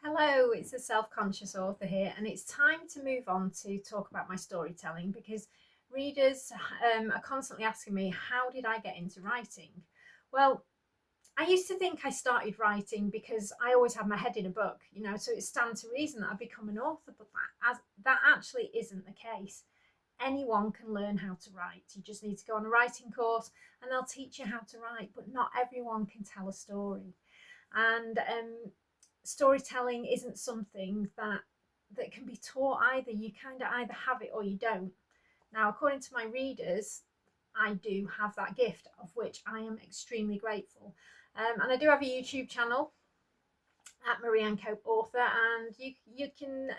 Hello, it's a self-conscious author here, and it's time to move on to talk about my storytelling because readers are constantly asking me, how did I get into writing? Well, I used to think I started writing because I always had my head in a book, so it stands to reason that I've become an author, but that actually isn't the case. Anyone can learn how to write. You just need to go on a writing course and they'll teach you how to write, but not everyone can tell a story. And storytelling isn't something that can be taught either. You kind of either have it or you don't. Now, according to my readers, I do have that gift, of which I am extremely grateful. And I do have a YouTube channel at Marie-Anne Cope Author, and you can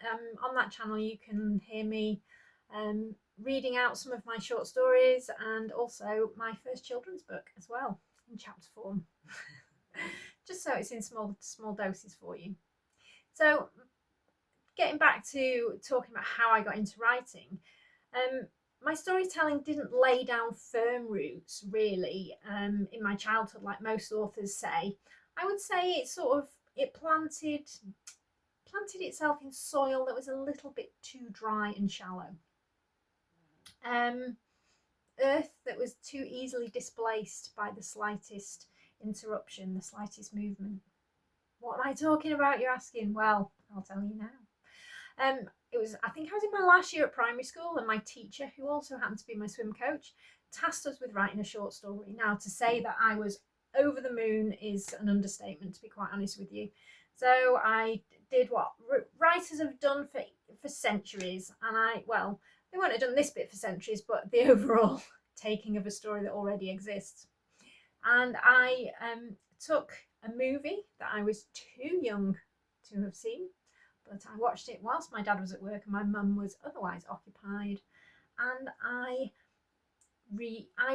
on that channel you can hear me reading out some of my short stories and also my first children's book as well in chapter form. Just so it's in small doses for you. So, getting back to talking about how I got into writing, my storytelling didn't lay down firm roots really in my childhood, like most authors say. I would say it planted itself in soil that was a little bit too dry and shallow. Earth that was too easily displaced by the slightest interruption, the slightest movement. What am I talking about, you're asking? Well, I'll tell you now. I think I was in my last year at primary school, and my teacher, who also happened to be my swim coach, tasked us with writing a short story. Now, to say that I was over the moon is an understatement, to be quite honest with you. So I did what writers have done for centuries, and they wouldn't have done this bit for centuries, but the overall taking of a story that already exists. And I took a movie that I was too young to have seen, but I watched it whilst my dad was at work and my mum was otherwise occupied, and I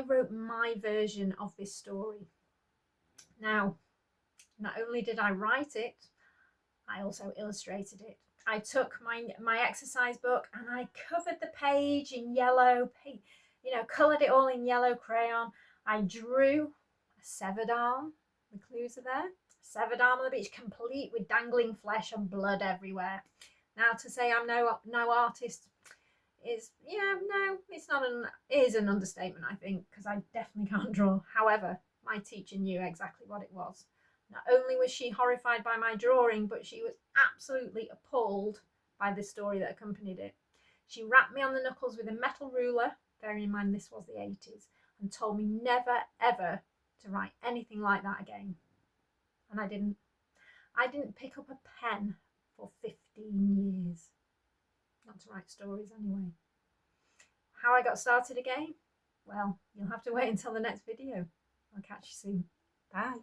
wrote my version of this story. Now, not only did I write it, I also illustrated it. I took my exercise book and I covered the page in yellow, coloured it all in yellow crayon. I drew a severed arm. The clues are there. Severed arm on the beach, complete with dangling flesh and blood everywhere. Now, to say I'm no artist is, it's not it is an understatement, I think, because I definitely can't draw. However, my teacher knew exactly what it was. Not only was she horrified by my drawing, but she was absolutely appalled by the story that accompanied it. She rapped me on the knuckles with a metal ruler, bearing in mind this was the 80s, and told me never, ever to write anything like that again. And I didn't. I didn't pick up a pen for 15 years. Not to write stories, anyway. How I got started again? Well, you'll have to wait until the next video. I'll catch you soon. Bye.